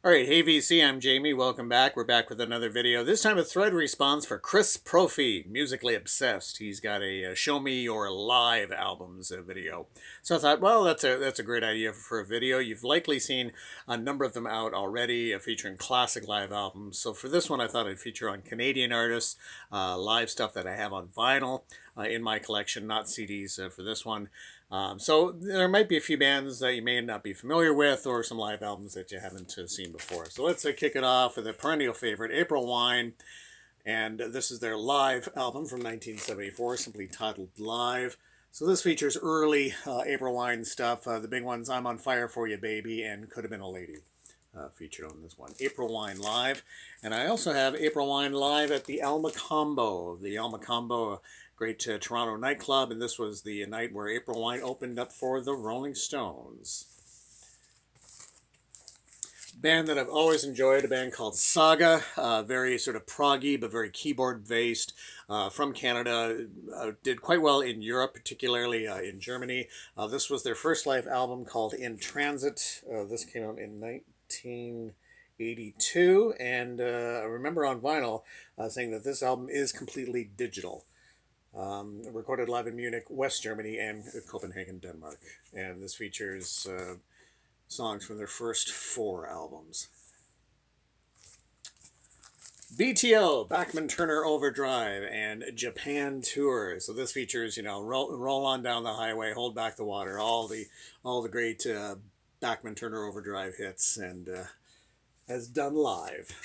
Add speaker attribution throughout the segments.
Speaker 1: All right, hey VC, I'm Jamie. Welcome back. We're back with another video. This time a thread response for Chris Propfe, musically obsessed. He's got a Show Me Your Live albums video. So I thought, well, that's a great idea for a video. You've likely seen a number of them out already, featuring classic live albums. So for this one, I thought I'd feature on Canadian artists, live stuff that I have on vinyl in my collection, not CDs for this one. So there might be a few bands that you may not be familiar with, or some live albums that you haven't seen before. So let's kick it off with a perennial favorite, April Wine. And this is their live album from 1974, simply titled Live. So this features early April Wine stuff. The big ones, I'm on Fire for You, Baby, and Could Have Been a Lady. Featured on this one, April Wine Live. And I also have April Wine Live at the Alma Combo. The Alma Combo, a great Toronto nightclub, and this was the night where April Wine opened up for the Rolling Stones. Band that I've always enjoyed, a band called Saga, very sort of proggy but very keyboard based, from Canada, did quite well in Europe, particularly in Germany. This was their first live album called In Transit. This came out in 1982, and I remember on vinyl saying that this album is completely digital. Recorded live in Munich, West Germany, and Copenhagen, Denmark. And this features songs from their first 4 albums. BTO, Bachman Turner Overdrive, and Japan Tour. So this features, roll on down the highway, hold back the water, all the great Bachman Turner Overdrive hits, and as done live.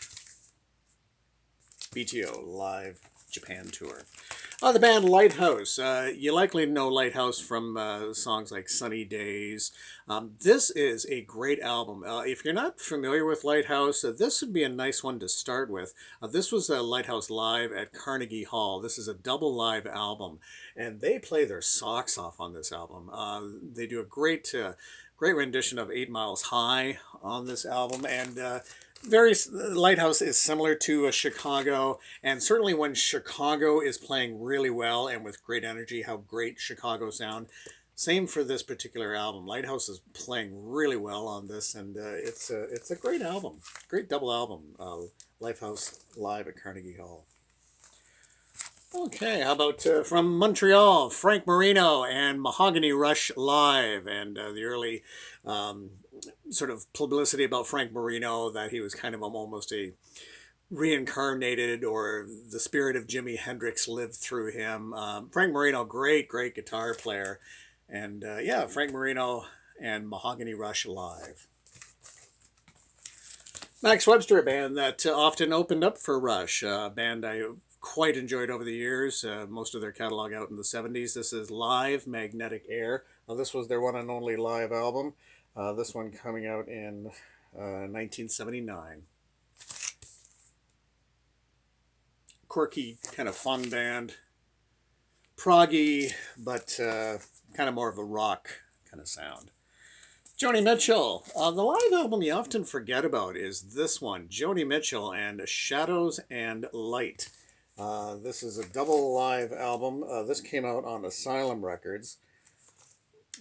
Speaker 1: BTO Live Japan Tour. The band Lighthouse. You likely know Lighthouse from songs like Sunny Days. This is a great album. If you're not familiar with Lighthouse, this would be a nice one to start with. This was Lighthouse Live at Carnegie Hall. This is a double live album, and they play their socks off on this album. They do a great rendition of 8 Miles High on this album, and Lighthouse is similar to Chicago, and certainly when Chicago is playing really well and with great energy, how great Chicago sound. Same for this particular album. Lighthouse is playing really well on this, and it's a great album, great double album. Lighthouse Live at Carnegie Hall. Okay, how about from Montreal, Frank Marino and Mahogany Rush Live, and the early sort of publicity about Frank Marino, that he was kind of almost a reincarnated, or the spirit of Jimi Hendrix lived through him. Frank Marino, great guitar player, and yeah, Frank Marino and Mahogany Rush Live. Max Webster, a band that often opened up for Rush, a band I quite enjoyed over the years, most of their catalog out in the 70s. This is Live Magnetic Air. This was their one and only live album. This one coming out in 1979. Quirky, kind of fun band. Proggy, but kind of more of a rock kind of sound. Joni Mitchell. The live album you often forget about is this one, Joni Mitchell and Shadows and Light. This is a double live album. This came out on Asylum Records.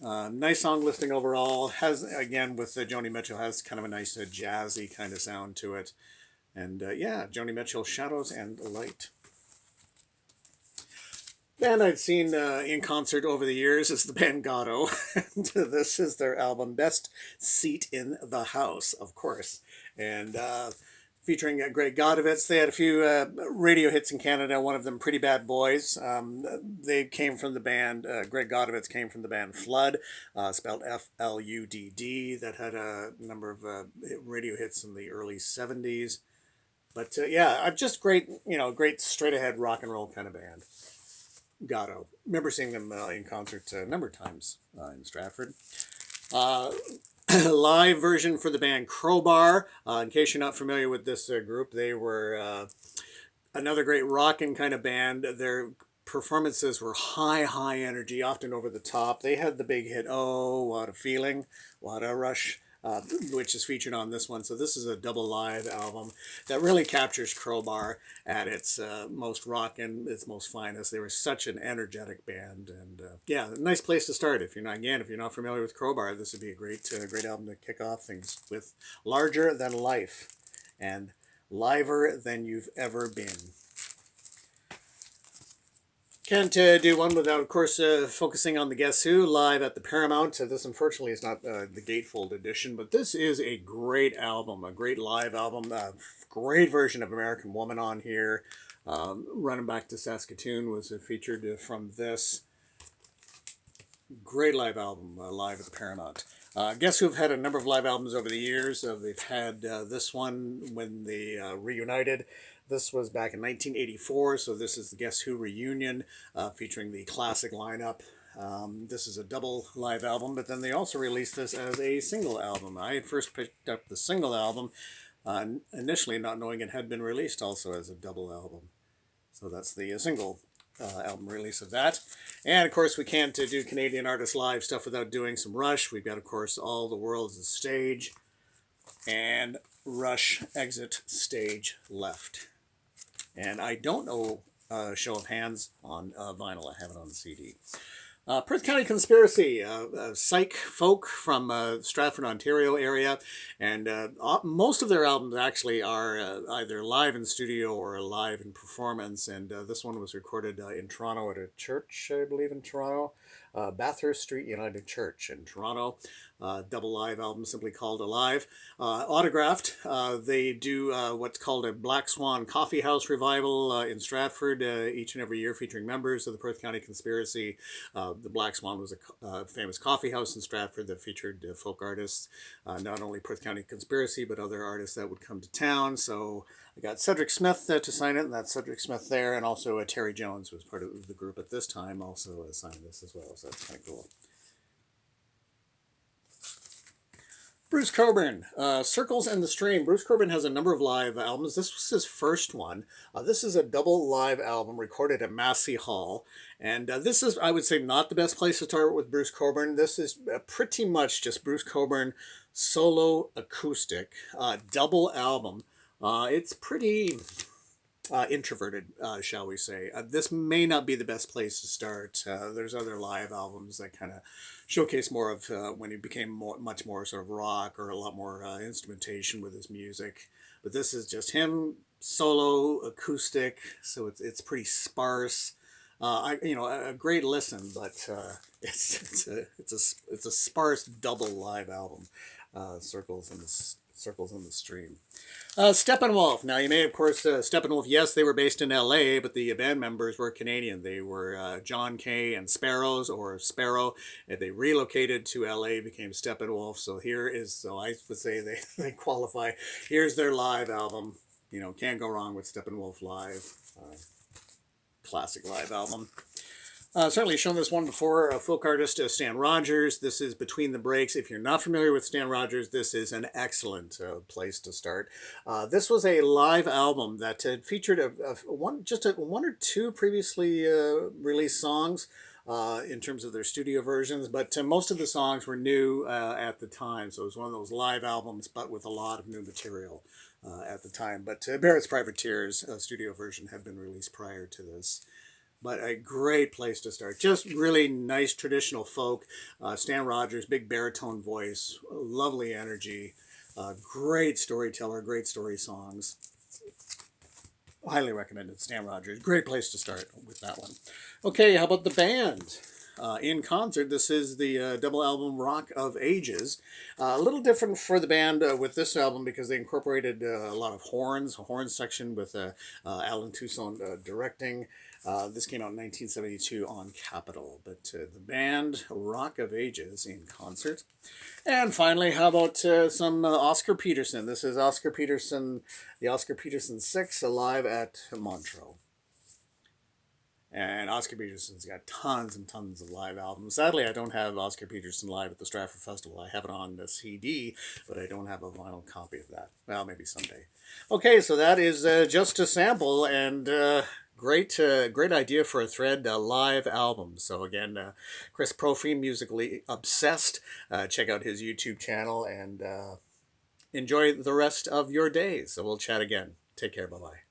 Speaker 1: Nice song listing overall. Has, again, with Joni Mitchell, has kind of a nice jazzy kind of sound to it. And yeah, Joni Mitchell, Shadows and Light. Band I'd seen in concert over the years is the band Gatto. And this is their album, Best Seat in the House, of course. And featuring Greg Godovitz. They had a few radio hits in Canada, one of them Pretty Bad Boys. They came from the band, Greg Godovitz came from the band Flood, spelled F-L-U-D-D, that had a number of radio hits in the early 70s. But yeah, just great straight ahead rock and roll kind of band. Gatto. Remember seeing them in concert a number of times in Stratford. Live version for the band Crowbar. In case you're not familiar with this group, they were another great rockin' kind of band. Their performances were high energy, often over the top. They had the big hit, Oh, What a Feeling, what a Rush, which is featured on this one. So this is a double live album that really captures Crowbar at its most rockin', its most finest. They were such an energetic band, and yeah, nice place to start. If you're not familiar with Crowbar, this would be a great album to kick off things with. Larger Than Life and Liver Than You've Ever Been. Can't do one without, of course, focusing on the Guess Who live at the Paramount. This, unfortunately, is not the gatefold edition, but this is a great album, a great live album. Great version of American Woman on here. Running Back to Saskatoon was featured from this. Great live album, live at the Paramount. Guess Who have had a number of live albums over the years. They've had this one when they reunited. This was back in 1984, so this is the Guess Who reunion featuring the classic lineup. This is a double live album, but then they also released this as a single album. I had first picked up the single album, initially not knowing it had been released also as a double album. So that's the single album release of that. And of course, we can't do Canadian artist live stuff without doing some Rush. We've got, of course, All the World's a Stage and Rush Exit Stage Left. And I don't know show of hands on vinyl. I have it on CD. Perth County Conspiracy, psych folk from Stratford, Ontario area, and most of their albums actually are either live in studio or live in performance, and this one was recorded in Toronto at a church, I believe, in Toronto. Bathurst Street United Church in Toronto. Double live album simply called Alive. Autographed. They do what's called a Black Swan Coffee House revival in Stratford each and every year, featuring members of the Perth County Conspiracy. The Black Swan was a famous coffee house in Stratford that featured folk artists, not only Perth County Conspiracy, but other artists that would come to town. So I got Cedric Smith to sign it, and that's Cedric Smith there, and also Terry Jones was part of the group at this time, also signed this as well, so that's kind of cool. Bruce Cockburn, Circles and the Stream. Bruce Cockburn has a number of live albums. This was his first one. This is a double live album recorded at Massey Hall. And this is, I would say, not the best place to start with Bruce Cockburn. This is pretty much just Bruce Cockburn solo acoustic double album. It's pretty introverted, shall we say. This may not be the best place to start. There's other live albums that kind of showcase more of when he became much more sort of rock or a lot more instrumentation with his music. But this is just him solo acoustic, so it's pretty sparse. A great listen, but it's a sparse double live album. Circles in the Stream. Steppenwolf. Now, you may, of course, Steppenwolf, yes, they were based in L.A., but the band members were Canadian. They were John Kay and Sparrows, or Sparrow. They relocated to L.A., became Steppenwolf. So I would say they qualify. Here's their live album. Can't go wrong with Steppenwolf live. Classic live album. Certainly shown this one before. Folk artist Stan Rogers. This is Between the Breaks. If you're not familiar with Stan Rogers, this is an excellent place to start. This was a live album that featured one or two previously released songs in terms of their studio versions, but most of the songs were new at the time. So it was one of those live albums, but with a lot of new material at the time. But Barrett's Privateers studio version had been released prior to this. But a great place to start. Just really nice traditional folk. Stan Rogers, big baritone voice, lovely energy, great storyteller, great story songs. Highly recommended, Stan Rogers. Great place to start with that one. Okay, how about the band? In concert, this is the double album Rock of Ages. A little different for the band with this album because they incorporated a lot of horns, a horn section with Alan Toussaint directing. This came out in 1972 on Capitol, but the band Rock of Ages in concert. And finally, how about some Oscar Peterson? This is Oscar Peterson, the Oscar Peterson 6, live at Montreux. And Oscar Peterson's got tons and tons of live albums. Sadly, I don't have Oscar Peterson live at the Stratford Festival. I have it on the CD, but I don't have a vinyl copy of that. Well, maybe someday. Okay, so that is just a sample, and great idea for a thread, live album. So again, Chris Propfe, Musically Obsessed. Check out his YouTube channel and enjoy the rest of your day. So we'll chat again. Take care. Bye-bye.